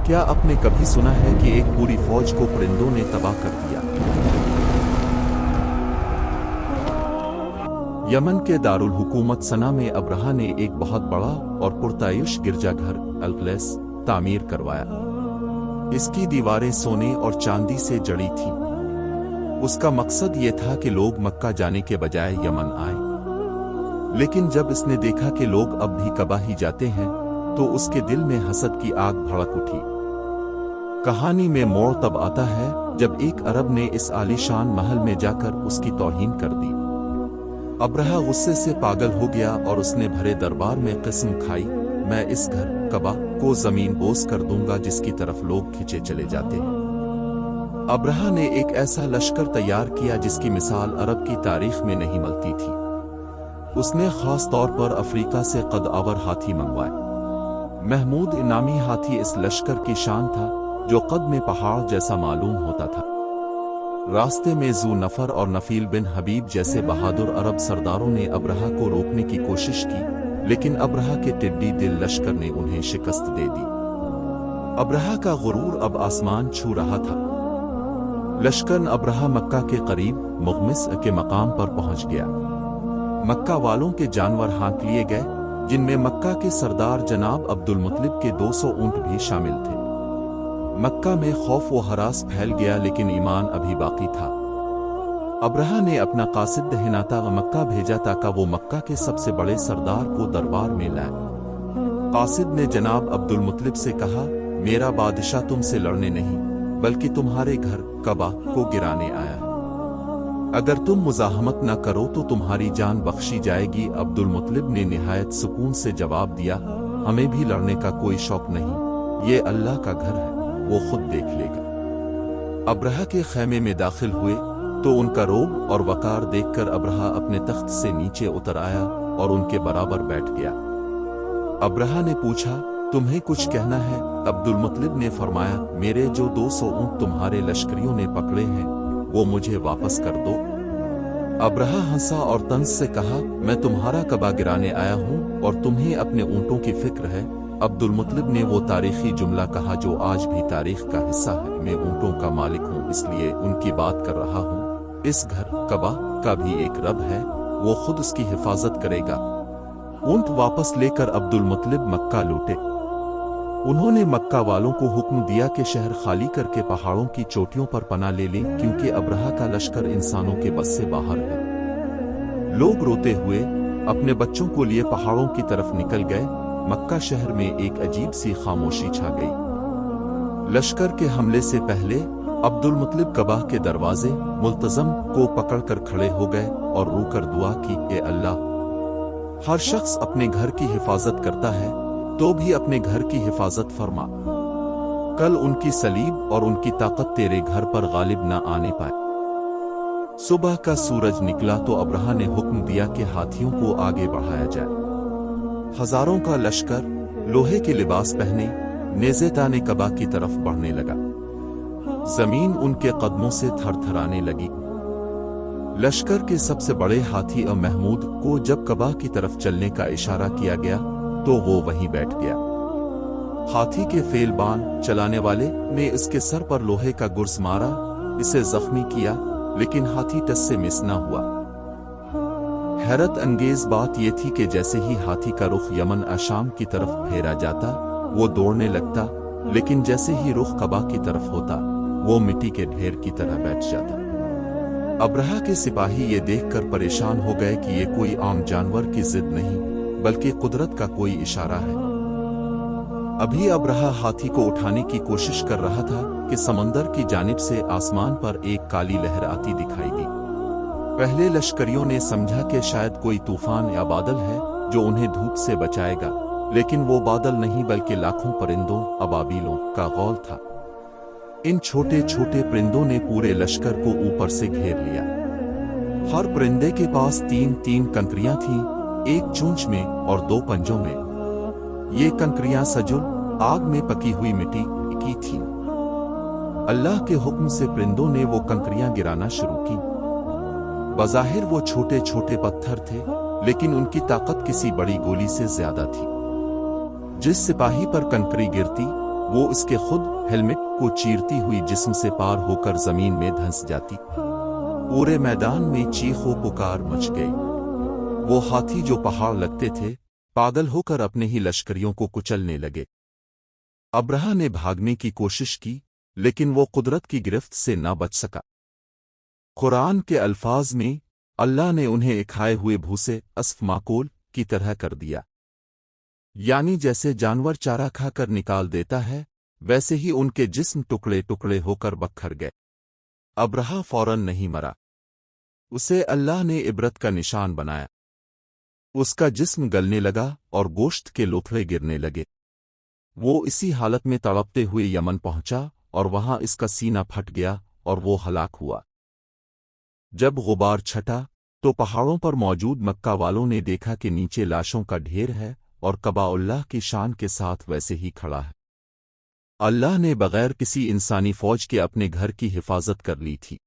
क्या आपने कभी सुना है कि एक पूरी फौज को परिंदों ने तबाह कर दिया? यमन के दारुल हुकूमत सना में अब्रहा ने एक बहुत बड़ा और पुरतायुश गिरजाघर अल-क़लस तामीर करवाया। इसकी दीवारें सोने और चांदी से जड़ी थीं। उसका मकसद ये था कि लोग मक्का जाने के बजाय यमन आए। लेकिन जब इसने देखा कि लोग अब भी कबा ही जाते हैं तो उसके दिल में हसद की आग भड़क उठी। कहानी में मोड़ तब आता है जब एक अरब ने इस आलीशान महल में जाकर उसकी तौहीन कर दी। अब्रहा गुस्से से पागल हो गया और उसने भरे दरबार में कसम खाई, मैं इस घर कबा को जमीन बोस कर दूंगा जिसकी तरफ लोग खिंचे चले जाते हैं। अब्रहा ने एक ऐसा लश्कर तैयार किया जिसकी मिसाल अरब की तारीख में नहीं मिलती थी। उसने खास तौर पर अफ्रीका से कद-आवर हाथी मंगवाए। महमूद नामी हाथी इस लश्कर की शान था जो कद में पहाड़ जैसा मालूम होता था। रास्ते में जू नफर और नफील बिन हबीब जैसे बहादुर अरब सरदारों ने अब्रहा को रोकने की कोशिश की, लेकिन अब्रहा के टिड्डी दिल लश्कर ने उन्हें शिकस्त दे दी। अब्रहा का गुरूर अब आसमान छू रहा था। लश्कर अब्रहा मक्का के करीब मुग़मिस के मकाम पर पहुंच गया। मक्का वालों के जानवर हाँक लिए गए, जिनमें मक्का के सरदार जनाब अब्दुल मुत्तलिब के 200 ऊंट भी शामिल थे। मक्का में खौफ व हरास फैल गया, लेकिन ईमान अभी बाकी था। अब्रहा ने अपना कासिद हिनाता मक्का भेजा ताकि वो मक्का के सबसे बड़े सरदार को दरबार में लाए। कासिद ने जनाब अब्दुल मुत्तलिब से कहा, मेरा बादशाह तुमसे लड़ने नहीं बल्कि तुम्हारे घर कबा को गिराने आया है। अगर तुम मुजाहमत न करो तो तुम्हारी जान बख्शी जाएगी। अब्दुल मुत्तलिब ने निहायत सुकून से जवाब दिया, हमें भी लड़ने का कोई शौक नहीं, ये अल्लाह का घर है, वो खुद देख लेगा। अब्रहा के खैमे में दाखिल हुए तो उनका रोब और वकार देखकर अब्रहा अपने तख्त से नीचे उतर आया और उनके बराबर बैठ गया। अब्रहा ने पूछा, तुम्हें कुछ कहना है? अब्दुल मुत्तलिब ने फरमाया, मेरे जो 200 ऊंट तुम्हारे लश्करियों ने पकड़े हैं वो मुझे वापस कर दो। अब्रहा हंसा और तंज से कहा, मैं तुम्हारा कबा गिराने आया हूं और तुम्हें अपने ऊंटों की फिक्र है। अब्दुल मुत्तलिब ने वो तारीखी जुमला कहा जो आज भी तारीख का हिस्सा है, मैं ऊंटों का मालिक हूं इसलिए उनकी बात कर रहा हूं। इस घर कबा का भी एक रब है, वो खुद उसकी हिफाजत करेगा। ऊंट वापस लेकर अब्दुल मुत्तलिब मक्का लौटे। उन्होंने मक्का वालों को हुक्म दिया कि शहर खाली करके पहाड़ों की चोटियों पर पनाह ले लें, क्योंकि अब्रहा का लश्कर इंसानों के बस से बाहर है। लोग रोते हुए अपने बच्चों को लिए पहाड़ों की तरफ निकल गए। मक्का शहर में एक अजीब सी खामोशी छा गई। लश्कर के हमले से पहले अब्दुल मुत्तलिब कबा के दरवाजे मुल्तज़म को पकड़कर खड़े हो गए और रोकर दुआ की, ए अल्लाह, हर शख्स अपने घर की हिफाजत करता है तो भी अपने घर की हिफाजत फरमा। कल उनकी सलीब और उनकी ताकत तेरे घर पर गालिब न आने पाए। सुबह का सूरज निकला तो अब्रहा ने हुक्म दिया कि हाथियों को आगे बढ़ाया जाए। हजारों का लश्कर लोहे के लिबास पहने नेज़े ताने कबा की तरफ बढ़ने लगा। जमीन उनके कदमों से थरथराने लगी। लश्कर के सबसे बड़े हाथी महमूद को जब कबा की तरफ चलने का इशारा किया गया तो वो वहीं बैठ गया। हाथी के फेलबान चलाने वाले ने इसके सर पर लोहे का गुर्स मारा, इसे जख्मी किया, लेकिन हाथी टस से मिस न हुआ। हैरत अंगेज बात यह थी कि जैसे ही हाथी का रुख यमन आशाम की तरफ फेरा जाता वो दौड़ने लगता, लेकिन जैसे ही रुख कबा की तरफ होता वो मिट्टी के ढेर की तरह बैठ जाता। अब्रहा के सिपाही ये देखकर परेशान हो गए कि ये कोई आम जानवर की जिद नहीं बल्कि कुदरत का कोई इशारा है। अभी अब्रहा हाथी को उठाने की कोशिश कर रहा था कि समंदर की जानिब से आसमान पर एक काली लहर आती दिखाई दी। पहले लश्करियों ने समझा कि शायद कोई तूफान या बादल है जो उन्हें धूप से बचाएगा, लेकिन वो बादल नहीं बल्कि लाखों परिंदों अबाबीलों का गौल था। इन छोटे छोटे परिंदों ने पूरे लश्कर को ऊपर से घेर लिया। हर परिंदे के पास 3-3 कंकरियां थीं, एक चोंच में और 2 पंजों में। ये कंकरियां सजुल आग में पकी हुई मिट्टी की थीं। अल्लाह के हुक्म से परिंदों ने वो कंकरियां गिराना शुरू की। बज़ाहिर वो छोटे छोटे पत्थर थे, लेकिन उनकी ताकत किसी बड़ी गोली से ज्यादा थी। जिस सिपाही पर कंकरी गिरती وہ اس کے خود ہیلمٹ کو چیرتی ہوئی جسم سے پار ہو کر زمین میں دھنس جاتی۔ پورے میدان میں چیخ و پکار مچ گئی۔ وہ ہاتھی جو پہاڑ لگتے تھے پاگل ہو کر اپنے ہی لشکریوں کو کچلنے لگے۔ ابرہہ نے بھاگنے کی کوشش کی لیکن وہ قدرت کی گرفت سے نہ بچ سکا۔ قرآن کے الفاظ میں اللہ نے انہیں اکھائے ہوئے بھوسے اسف معقول کی طرح کر دیا، یعنی جیسے جانور چارہ کھا کر نکال دیتا ہے ویسے ہی ان کے جسم ٹکڑے ٹکڑے ہو کر بکھر گئے۔ ابرہہ فوراً نہیں مرا، اسے اللہ نے عبرت کا نشان بنایا۔ اس کا جسم گلنے لگا اور گوشت کے لوتھڑے گرنے لگے۔ وہ اسی حالت میں تڑپتے ہوئے یمن پہنچا اور وہاں اس کا سینہ پھٹ گیا اور وہ ہلاک ہوا۔ جب غبار چھٹا تو پہاڑوں پر موجود مکہ والوں نے دیکھا کہ نیچے لاشوں کا ڈھیر ہے اور کعبہ اللہ کی شان کے ساتھ ویسے ہی کھڑا ہے۔ اللہ نے بغیر کسی انسانی فوج کے اپنے گھر کی حفاظت کر لی تھی۔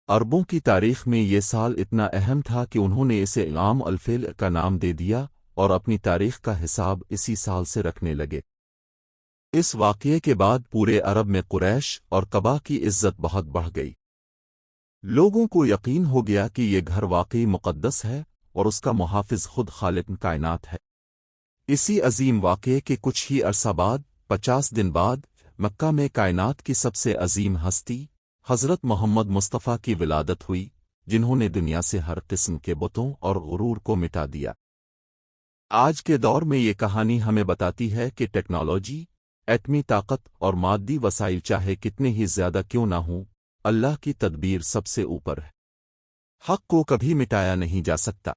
عربوں کی تاریخ میں یہ سال اتنا اہم تھا کہ انہوں نے اسے عام الفیل کا نام دے دیا اور اپنی تاریخ کا حساب اسی سال سے رکھنے لگے۔ اس واقعے کے بعد پورے عرب میں قریش اور کعبہ کی عزت بہت بڑھ گئی۔ لوگوں کو یقین ہو گیا کہ یہ گھر واقعی مقدس ہے اور اس کا محافظ خود خالق کائنات ہے۔ اسی عظیم واقعے کے کچھ ہی عرصہ بعد 50 دن بعد مکہ میں کائنات کی سب سے عظیم ہستی حضرت محمد مصطفیٰ کی ولادت ہوئی، جنہوں نے دنیا سے ہر قسم کے بتوں اور غرور کو مٹا دیا۔ آج کے دور میں یہ کہانی ہمیں بتاتی ہے کہ ٹیکنالوجی، ایٹمی طاقت اور مادی وسائل چاہے کتنے ہی زیادہ کیوں نہ ہوں، اللہ کی تدبیر سب سے اوپر ہے۔ حق کو کبھی مٹایا نہیں جا سکتا۔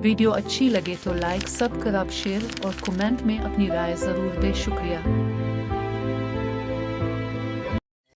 ویڈیو اچھی لگے تو لائک، سبسکرائب، شیئر اور کمنٹ میں اپنی رائے ضرور دیں۔ شکریہ۔